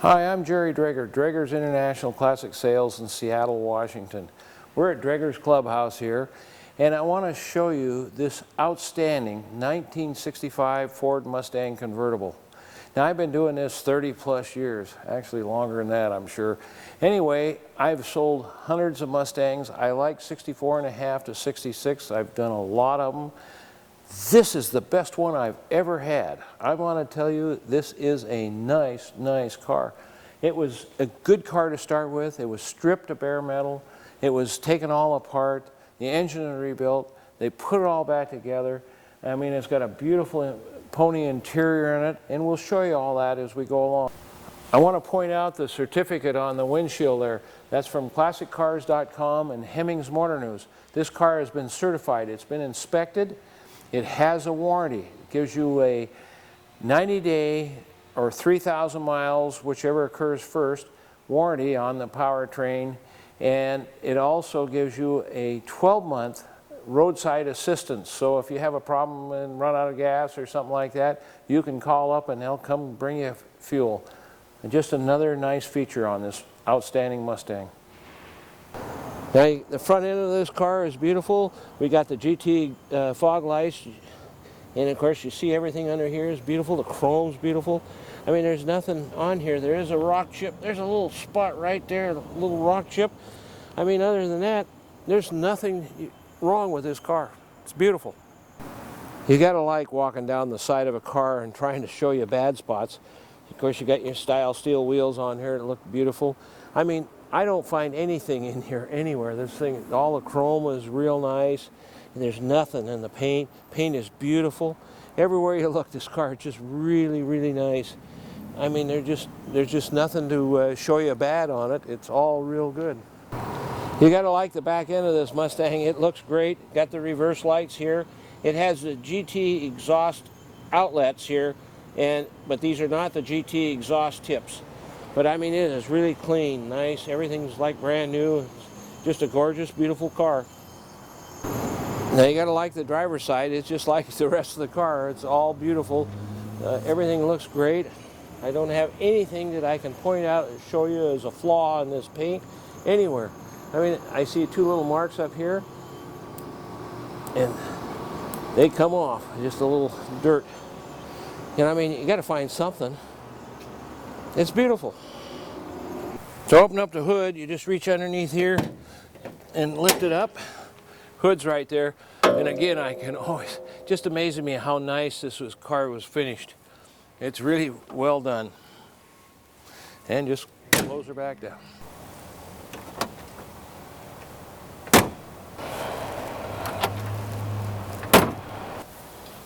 Hi, I'm Jerry Dreger, Dreger's International Classic Sales in Seattle, Washington. We're at Dreger's Clubhouse here, and I want to show you this outstanding 1965 Ford Mustang Convertible. Now, I've been doing this 30 plus years, actually longer than that, I'm sure. Anyway, I've sold hundreds of Mustangs. I like 64.5 to 66. I've done a lot of them. This is the best one I've ever had. I want to tell you, this is a nice, nice car. It was a good car to start with. It was stripped of bare metal. It was taken all apart. The engine was rebuilt. They put it all back together. I mean, it's got a beautiful pony interior in it, and we'll show you all that as we go along. I want to point out the certificate on the windshield there. That's from ClassicCars.com and Hemmings Motor News. This car has been certified. It's been inspected. It has a warranty. It gives you a 90-day or 3,000 miles, whichever occurs first, warranty on the powertrain. And it also gives you a 12-month roadside assistance. So if you have a problem and run out of gas or something like that, you can call up and they'll come bring you fuel. And just another nice feature on this outstanding Mustang. Now, the front end of this car is beautiful. We got the GT fog lights, and of course you see everything under here is beautiful. The chrome's beautiful. I mean, there's nothing on here. There is a rock chip. There's a little spot right there, a little rock chip. I mean, other than that, there's nothing wrong with this car. It's beautiful. You gotta like walking down the side of a car and trying to show you bad spots. Of course, you got your style steel wheels on here that look beautiful. I mean, I don't find anything in here anywhere. This thing, all the chrome is real nice, and there's nothing in the paint. Paint is beautiful. Everywhere you look, this car is just really, really nice. I mean, there's just nothing to show you bad on it. It's all real good. You gotta like the back end of this Mustang. It looks great. Got the reverse lights here. It has the GT exhaust outlets here, but these are not the GT exhaust tips. But I mean, it is really clean, nice. Everything's like brand new. It's just a gorgeous, beautiful car. Now you gotta like the driver's side. It's just like the rest of the car. It's all beautiful. Everything looks great. I don't have anything that I can point out and show you as a flaw in this paint anywhere. I mean, I see two little marks up here, and they come off, just a little dirt. And I mean, you gotta find something. It's beautiful. To open up the hood, you just reach underneath here and lift it up. Hood's right there. And again, I can always, just amazes me how nice this car was finished. It's really well done. And just close her back down.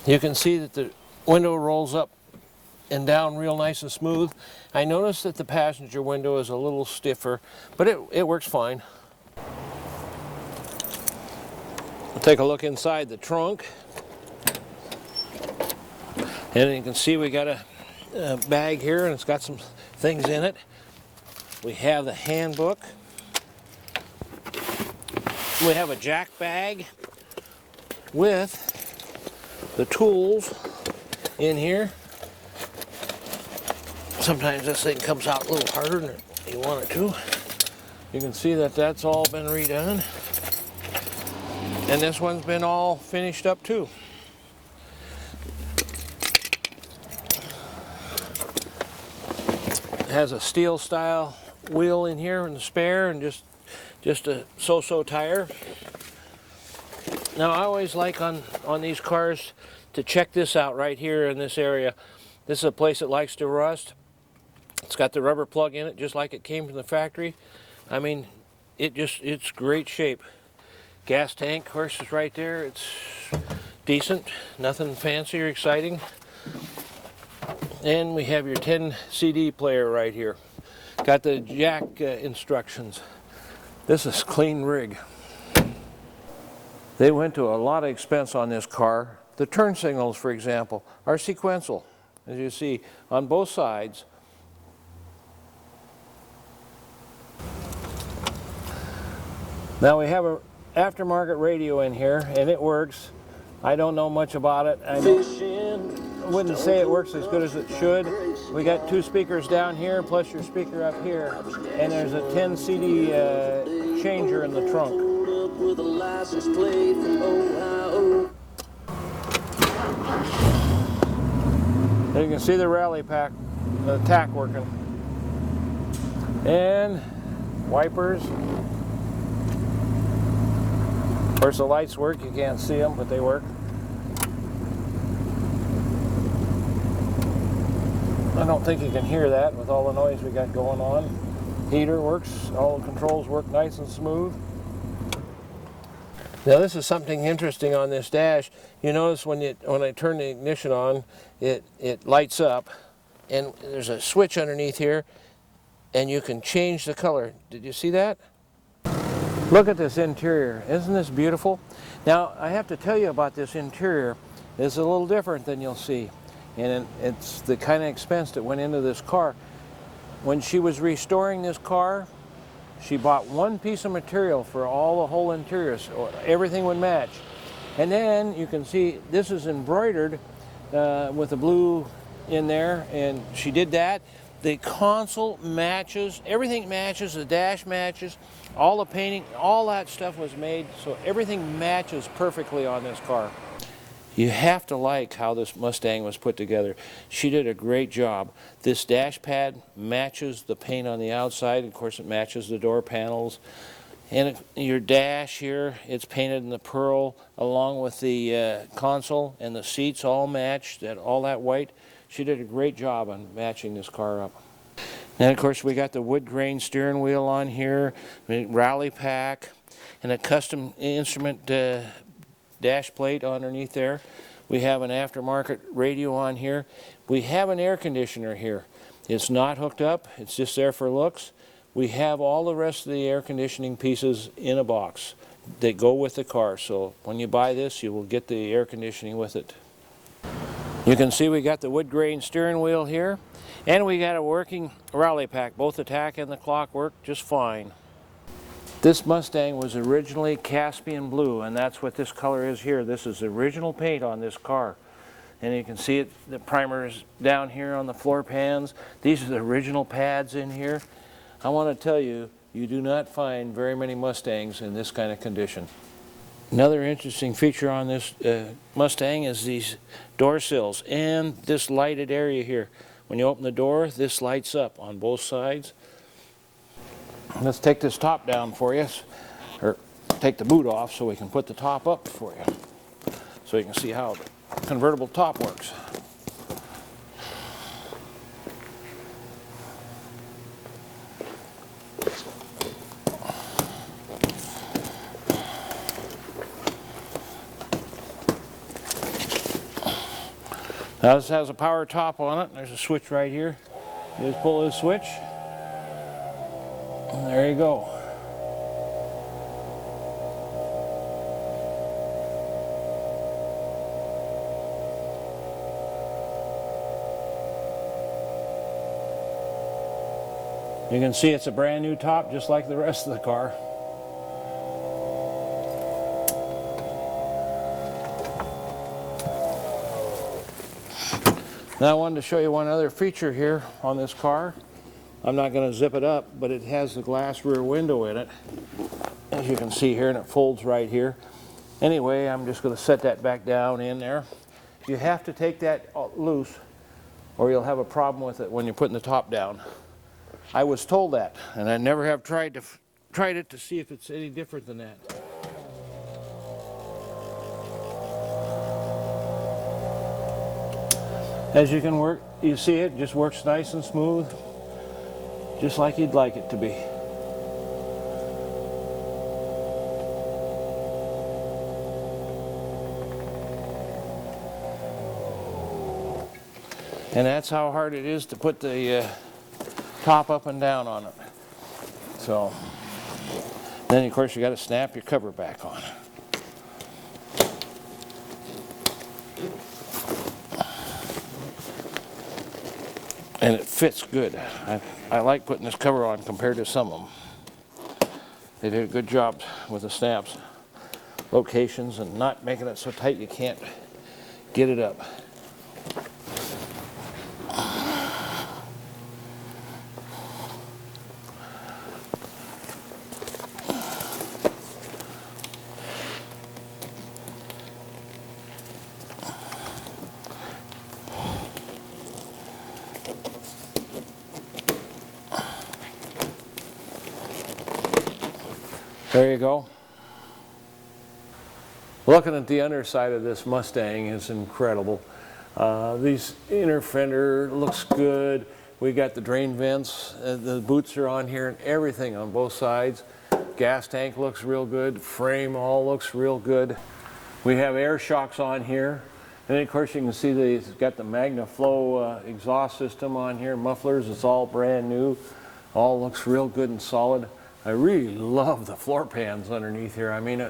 You can see that the window rolls up and down real nice and smooth. I noticed that the passenger window is a little stiffer, but it works fine. We'll take a look inside the trunk. And you can see we got a bag here, and it's got some things in it. We have the handbook. We have a jack bag with the tools in here. Sometimes this thing comes out a little harder than you want it to. You can see that that's all been redone. And this one's been all finished up too. It has a steel style wheel in here and the spare, and just a so-so tire. Now I always like on these cars to check this out right here in this area. This is a place that likes to rust. It's got the rubber plug in it just like it came from the factory. I mean, it's great shape. Gas tank, of course, is right there. It's decent, nothing fancy or exciting. And we have your 10 CD player right here. Got the jack instructions. This is clean rig. They went to a lot of expense on this car. The turn signals, for example, are sequential, as you see, on both sides. Now we have an aftermarket radio in here, and it works. I don't know much about it. I wouldn't say it works as good as it should. We got 2 speakers down here, plus your speaker up here, and there's a 10 CD changer in the trunk. You can see the rally pack, the tack working. And wipers. Of course the lights work, you can't see them, but they work. I don't think you can hear that with all the noise we got going on. Heater works, all the controls work nice and smooth. Now this is something interesting on this dash. You notice when I turn the ignition on, it lights up, and there's a switch underneath here, and you can change the color. Did you see that? Look at this interior. Isn't this beautiful? Now I have to tell you about this interior. It's a little different than you'll see, and it's the kind of expense that went into this car. When she was restoring this car, she bought one piece of material for all the whole interior, so everything would match. And then you can see this is embroidered with the blue in there, and she did that. The console matches, everything matches, the dash matches, all the painting, all that stuff was made, so everything matches perfectly on this car. You have to like how this Mustang was put together. She did a great job. This dash pad matches the paint on the outside. Of course, it matches the door panels. And your dash here, it's painted in the pearl along with the console, and the seats all matched, all that white. She did a great job on matching this car up. And of course, we got the wood grain steering wheel on here, rally pack, and a custom instrument dash plate underneath there. We have an aftermarket radio on here. We have an air conditioner here. It's not hooked up, it's just there for looks. We have all the rest of the air conditioning pieces in a box that go with the car. So when you buy this, you will get the air conditioning with it. You can see we got the wood grain steering wheel here, and we got a working rally pack. Both the tack and the clock work just fine. This Mustang was originally Caspian blue, and that's what this color is here. This is the original paint on this car. And you can see it, the primer is down here on the floor pans. These are the original pads in here. I want to tell you, you do not find very many Mustangs in this kind of condition. Another interesting feature on this Mustang is these door sills and this lighted area here. When you open the door, this lights up on both sides. Let's take this top down for you, or take the boot off so we can put the top up for you, so you can see how the convertible top works. Now this has a power top on it. There's a switch right here. You just pull this switch, and there you go. You can see it's a brand new top, just like the rest of the car. Now I wanted to show you one other feature here on this car. I'm not going to zip it up, but it has the glass rear window in it, as you can see here, and it folds right here. Anyway, I'm just going to set that back down in there. You have to take that loose, or you'll have a problem with it when you're putting the top down. I was told that, and I never have tried it to see if it's any different than that. As you see it just works nice and smooth, just like you'd like it to be. And that's how hard it is to put the top up and down on it. So, then of course you got to snap your cover back on. And it fits good. I like putting this cover on compared to some of them. They did a good job with the snaps, locations, and not making it so tight you can't get it up. There you go. Looking at the underside of this Mustang is incredible. These inner fender looks good. We got the drain vents, the boots are on here, and everything on both sides. Gas tank looks real good. Frame all looks real good. We have air shocks on here. And then of course you can see that it's got the MagnaFlow exhaust system on here. Mufflers, it's all brand new. All looks real good and solid. I really love the floor pans underneath here. I mean,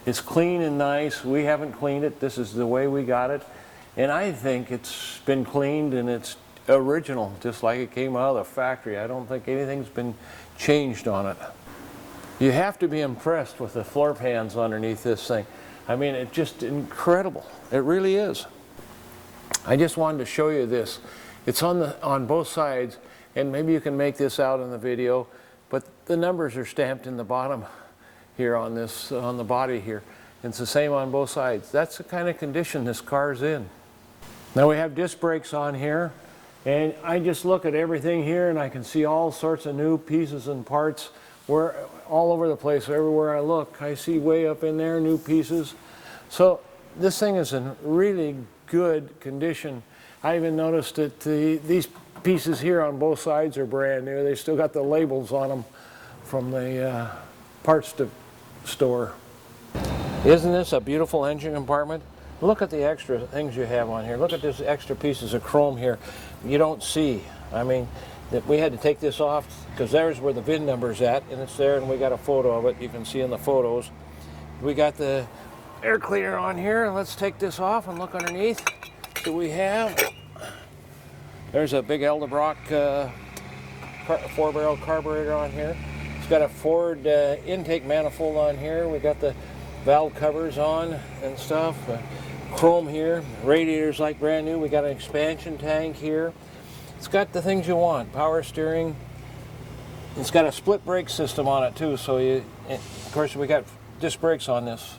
it's clean and nice. We haven't cleaned it. This is the way we got it. And I think it's been cleaned and it's original, just like it came out of the factory. I don't think anything's been changed on it. You have to be impressed with the floor pans underneath this thing. I mean, it's just incredible. It really is. I just wanted to show you this. It's on both sides, and maybe you can make this out in the video, but the numbers are stamped in the bottom here on the body here. It's the same on both sides. That's the kind of condition this car's in. Now we have disc brakes on here, and I just look at everything here and I can see all sorts of new pieces and parts all over the place. Everywhere I look, I see way up in there new pieces. So this thing is in really good condition. I even noticed that these pieces here on both sides are brand new. They still got the labels on them from the parts store. Isn't this a beautiful engine compartment? Look at the extra things you have on here. Look at this extra pieces of chrome here. You don't see. I mean, that we had to take this off because there's where the VIN number's at, and it's there, and we got a photo of it. You can see in the photos. We got the air cleaner on here. Let's take this off and look underneath. So we have, there's a big Eldebrock 4-barrel carburetor on here. It's got a Ford intake manifold on here. We got the valve covers on and stuff. Chrome here. Radiator's like brand new. We got an expansion tank here. It's got the things you want. Power steering. It's got a split brake system on it too. So of course we got disc brakes on this.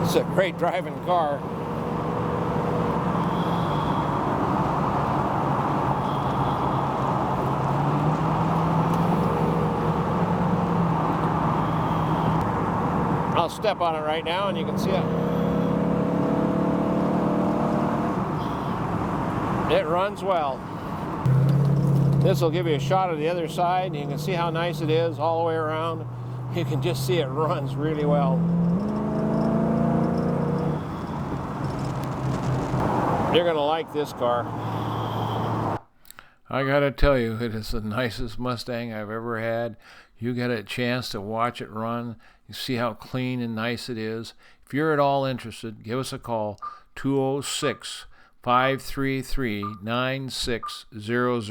It's a great driving car. I'll step on it right now and you can see it. It runs well. This will give you a shot of the other side and you can see how nice it is all the way around. You can just see it runs really well. You're going to like this car. I got to tell you, it is the nicest Mustang I've ever had. You get a chance to watch it run. You see how clean and nice it is. If you're at all interested, give us a call, 206-533-9600.